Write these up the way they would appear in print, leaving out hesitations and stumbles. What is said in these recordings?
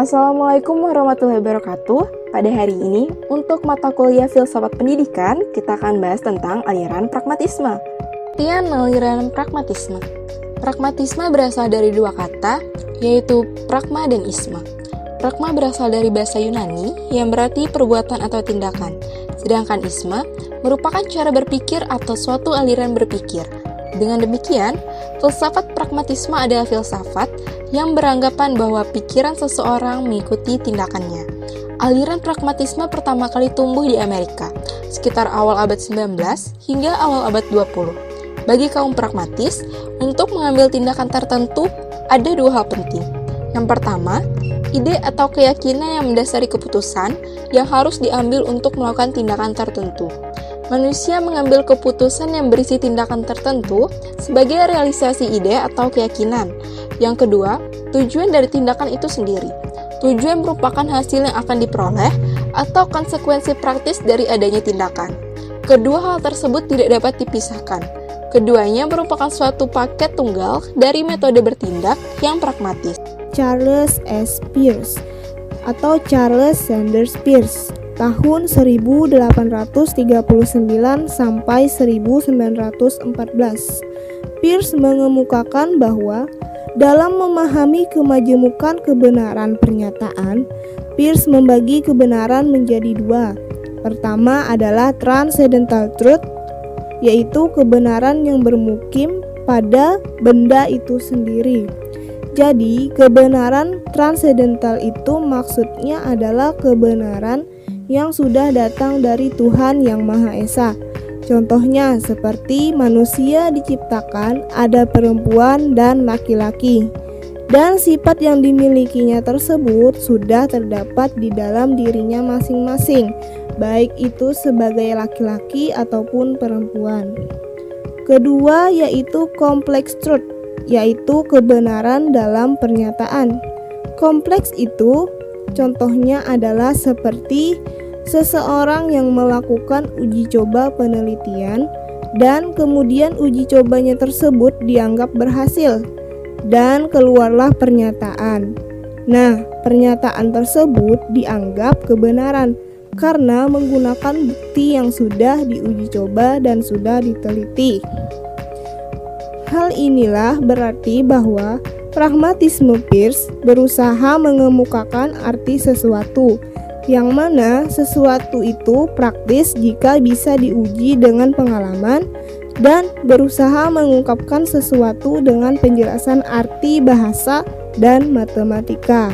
Assalamualaikum warahmatullahi wabarakatuh. Pada hari ini, untuk mata kuliah Filsafat Pendidikan, kita akan bahas tentang aliran pragmatisme. Pengertian aliran pragmatisme. Pragmatisme berasal dari dua kata, yaitu pragma dan isma. Pragma berasal dari bahasa Yunani yang berarti perbuatan atau tindakan, sedangkan isma merupakan cara berpikir atau suatu aliran berpikir. Dengan demikian, filsafat pragmatisme adalah filsafat yang beranggapan bahwa pikiran seseorang mengikuti tindakannya. Aliran pragmatisme pertama kali tumbuh di Amerika, sekitar awal abad 19 hingga awal abad 20. Bagi kaum pragmatis, untuk mengambil tindakan tertentu, ada dua hal penting. Yang pertama, ide atau keyakinan yang mendasari keputusan yang harus diambil untuk melakukan tindakan tertentu. Manusia mengambil keputusan yang berisi tindakan tertentu sebagai realisasi ide atau keyakinan. Yang kedua, tujuan dari tindakan itu sendiri. Tujuan merupakan hasil yang akan diperoleh atau konsekuensi praktis dari adanya tindakan. Kedua hal tersebut tidak dapat dipisahkan. Keduanya merupakan suatu paket tunggal dari metode bertindak yang pragmatis. Charles S. Peirce atau Charles Sanders Peirce tahun 1839 sampai 1914. Peirce mengemukakan bahwa dalam memahami kemajemukan kebenaran pernyataan, Peirce membagi kebenaran menjadi dua. Pertama adalah transcendental truth, yaitu kebenaran yang bermukim pada benda itu sendiri. Jadi, kebenaran transcendental itu maksudnya adalah kebenaran yang sudah datang dari Tuhan Yang Maha Esa. Contohnya seperti manusia diciptakan ada perempuan dan laki-laki, dan sifat yang dimilikinya tersebut sudah terdapat di dalam dirinya masing-masing, baik itu sebagai laki-laki ataupun perempuan. Kedua yaitu complex truth, yaitu kebenaran dalam pernyataan. Kompleks itu contohnya adalah seperti seseorang yang melakukan uji coba penelitian dan kemudian uji cobanya tersebut dianggap berhasil dan keluarlah pernyataan. Nah, pernyataan tersebut dianggap kebenaran karena menggunakan bukti yang sudah diuji coba dan sudah diteliti. Hal inilah berarti bahwa pragmatisme Peirce berusaha mengemukakan arti sesuatu, yang mana sesuatu itu praktis jika bisa diuji dengan pengalaman dan berusaha mengungkapkan sesuatu dengan penjelasan arti bahasa dan matematika.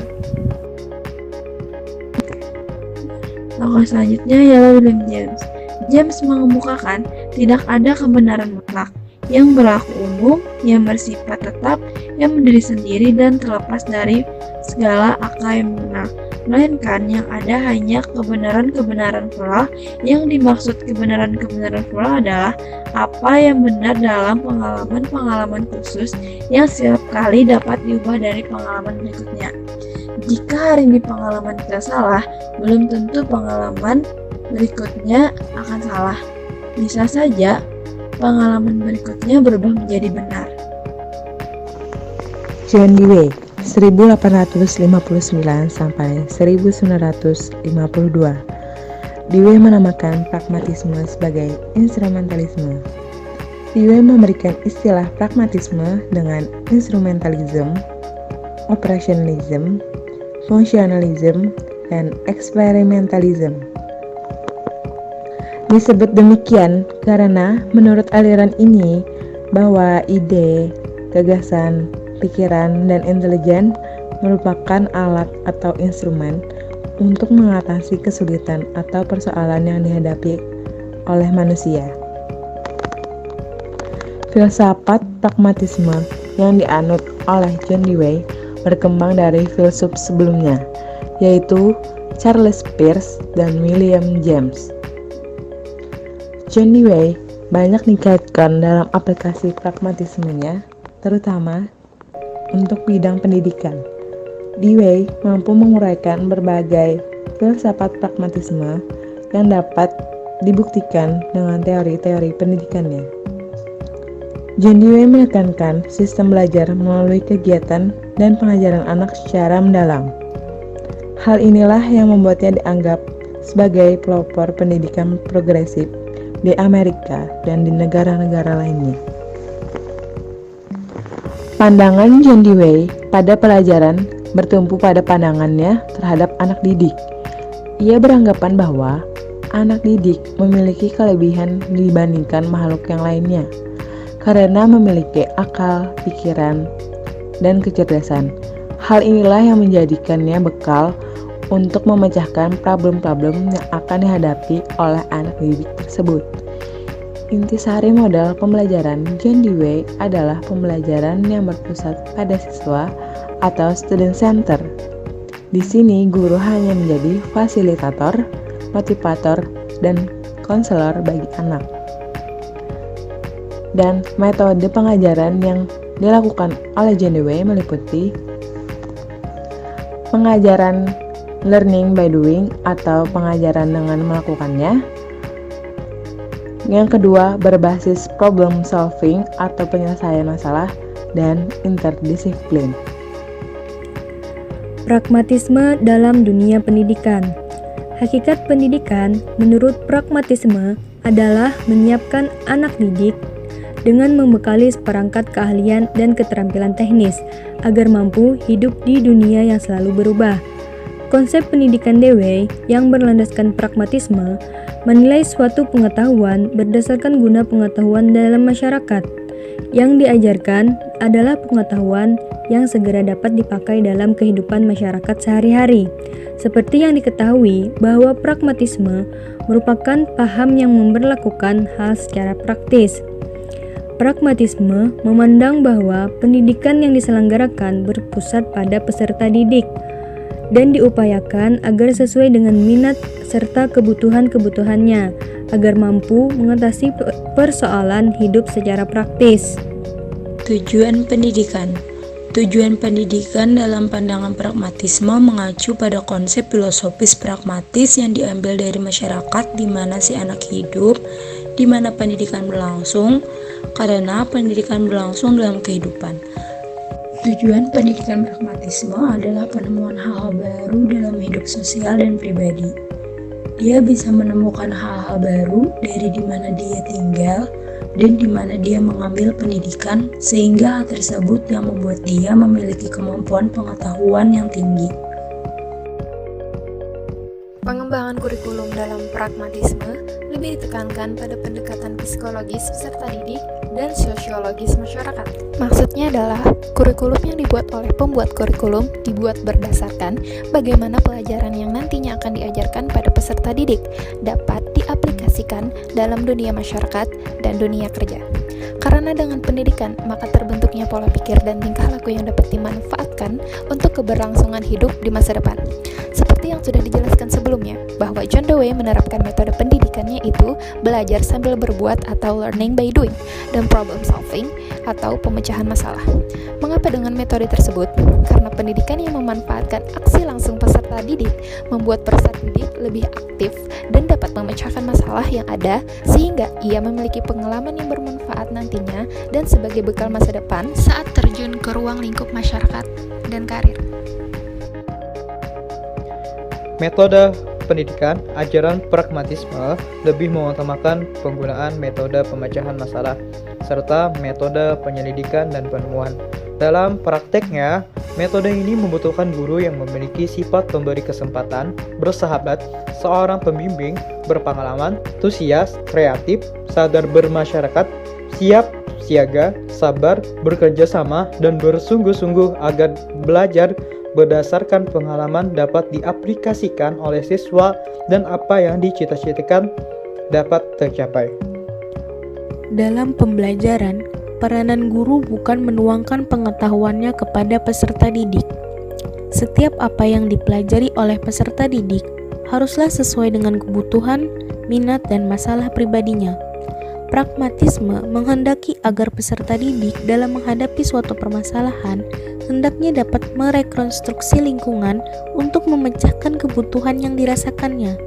Tokoh selanjutnya ialah William James. James mengemukakan tidak ada kebenaran mutlak yang berlaku umum, yang bersifat tetap, yang berdiri sendiri dan terlepas dari segala akal yang benar, melainkan yang ada hanya kebenaran-kebenaran pula. Yang dimaksud kebenaran-kebenaran pula adalah apa yang benar dalam pengalaman-pengalaman khusus yang setiap kali dapat diubah dari pengalaman berikutnya. Jika hari ini pengalaman kita salah, belum tentu pengalaman berikutnya akan salah. Bisa saja pengalaman berikutnya berubah menjadi benar. John Dewey 1859 sampai 1952. Dewey menamakan pragmatisme sebagai instrumentalisme. Dewey memberikan istilah pragmatisme dengan instrumentalism, operationalism, functionalism, dan experimentalism. Disebut demikian karena menurut aliran ini bahwa ide, gagasan, pikiran, dan intelijen merupakan alat atau instrumen untuk mengatasi kesulitan atau persoalan yang dihadapi oleh manusia. Filsafat pragmatisme yang dianut oleh John Dewey berkembang dari filsuf sebelumnya, yaitu Charles Peirce dan William James. John Dewey banyak dikaitkan dalam aplikasi pragmatismenya, terutama untuk bidang pendidikan. Dewey mampu menguraikan berbagai filsafat pragmatisme yang dapat dibuktikan dengan teori-teori pendidikannya. John Dewey menekankan sistem belajar melalui kegiatan dan pengajaran anak secara mendalam. Hal inilah yang membuatnya dianggap sebagai pelopor pendidikan progresif di Amerika dan di negara-negara lainnya. Pandangan John Dewey pada pelajaran bertumpu pada pandangannya terhadap anak didik. Ia beranggapan bahwa anak didik memiliki kelebihan dibandingkan makhluk yang lainnya karena memiliki akal, pikiran, dan kecerdasan. Hal inilah yang menjadikannya bekal untuk memecahkan problem-problem yang akan dihadapi oleh anak didik tersebut. Intisari model pembelajaran John Dewey adalah pembelajaran yang berpusat pada siswa atau student center. Di sini guru hanya menjadi fasilitator, motivator, dan konselor bagi anak. Dan metode pengajaran yang dilakukan oleh John Dewey meliputi pengajaran learning by doing atau pengajaran dengan melakukannya. Yang kedua, berbasis problem solving atau penyelesaian masalah, dan interdisiplin. Pragmatisme dalam dunia pendidikan. Hakikat pendidikan menurut pragmatisme adalah menyiapkan anak didik dengan membekali seperangkat keahlian dan keterampilan teknis agar mampu hidup di dunia yang selalu berubah. Konsep pendidikan Dewey yang berlandaskan pragmatisme menilai suatu pengetahuan berdasarkan guna pengetahuan dalam masyarakat. Yang diajarkan adalah pengetahuan yang segera dapat dipakai dalam kehidupan masyarakat sehari-hari. Seperti yang diketahui bahwa pragmatisme merupakan paham yang memberlakukan hal secara praktis. Pragmatisme memandang bahwa pendidikan yang diselenggarakan berpusat pada peserta didik dan diupayakan agar sesuai dengan minat serta kebutuhan-kebutuhannya agar mampu mengatasi persoalan hidup secara praktis. Tujuan pendidikan. Tujuan pendidikan dalam pandangan pragmatisme mengacu pada konsep filosofis pragmatis yang diambil dari masyarakat di mana si anak hidup, di mana pendidikan berlangsung, karena pendidikan berlangsung dalam kehidupan. Tujuan pendidikan pragmatisme adalah penemuan hal-hal baru dalam hidup sosial dan pribadi. Dia bisa menemukan hal-hal baru dari di mana dia tinggal dan di mana dia mengambil pendidikan, sehingga hal tersebut yang membuat dia memiliki kemampuan pengetahuan yang tinggi. Pengembangan kurikulum dalam pragmatisme lebih ditekankan pada pendekatan psikologis peserta didik dan sosiologis masyarakat. Maksudnya adalah kurikulum yang dibuat oleh pembuat kurikulum dibuat berdasarkan bagaimana pelajaran yang nantinya akan diajarkan pada peserta didik dapat diaplikasikan dalam dunia masyarakat dan dunia kerja. Karena dengan pendidikan, maka terbentuknya pola pikir dan tingkah laku yang dapat dimanfaatkan untuk keberlangsungan hidup di masa depan. Seperti yang sudah dijelaskan sebelumnya, bahwa John Dewey menerapkan metode pendidikannya itu belajar sambil berbuat atau learning by doing, dan problem solving atau pemecahan masalah. Mengapa dengan metode tersebut? Karena pendidikan yang memanfaatkan aksi langsung peserta didik membuat peserta didik lebih aktif dan dapat memecahkan masalah yang ada, sehingga ia memiliki pengalaman yang bermanfaat nantinya dan sebagai bekal masa depan saat terjun ke ruang lingkup masyarakat dan karir. Metode pendidikan ajaran pragmatisme lebih mengutamakan penggunaan metode pemecahan masalah serta metode penyelidikan dan penemuan. Dalam prakteknya, metode ini membutuhkan guru yang memiliki sifat pemberi kesempatan, bersahabat, seorang pembimbing, berpengalaman, antusias, kreatif, sadar bermasyarakat, siap, siaga, sabar, bekerja sama, dan bersungguh-sungguh agar belajar berdasarkan pengalaman dapat diaplikasikan oleh siswa dan apa yang dicita-citakan dapat tercapai. Dalam pembelajaran, peranan guru bukan menuangkan pengetahuannya kepada peserta didik. Setiap apa yang dipelajari oleh peserta didik haruslah sesuai dengan kebutuhan, minat, dan masalah pribadinya. Pragmatisme menghendaki agar peserta didik dalam menghadapi suatu permasalahan hendaknya dapat merekonstruksi lingkungan untuk memecahkan kebutuhan yang dirasakannya.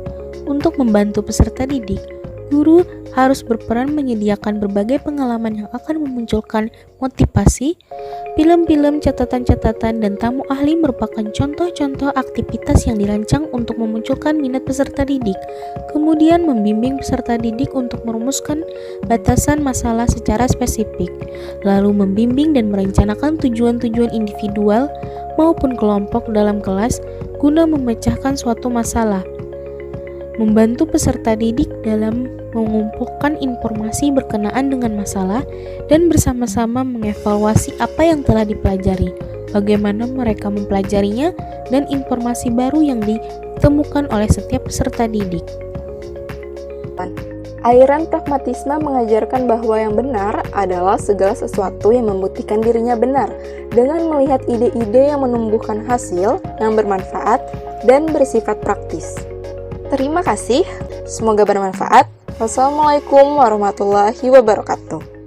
Untuk membantu peserta didik, Guru harus berperan menyediakan berbagai pengalaman yang akan memunculkan motivasi. Film-film, catatan-catatan, dan tamu ahli merupakan contoh-contoh aktivitas yang dirancang untuk memunculkan minat peserta didik. Kemudian membimbing peserta didik untuk merumuskan batasan masalah secara spesifik, lalu membimbing dan merencanakan tujuan-tujuan individual maupun kelompok dalam kelas guna memecahkan suatu masalah. Membantu peserta didik dalam mengumpulkan informasi berkenaan dengan masalah dan bersama-sama mengevaluasi apa yang telah dipelajari, bagaimana mereka mempelajarinya, dan informasi baru yang ditemukan oleh setiap peserta didik. Aliran pragmatisme mengajarkan bahwa yang benar adalah segala sesuatu yang membuktikan dirinya benar, dengan melihat ide-ide yang menumbuhkan hasil yang bermanfaat dan bersifat praktis. Terima kasih, semoga bermanfaat. Wassalamualaikum warahmatullahi wabarakatuh.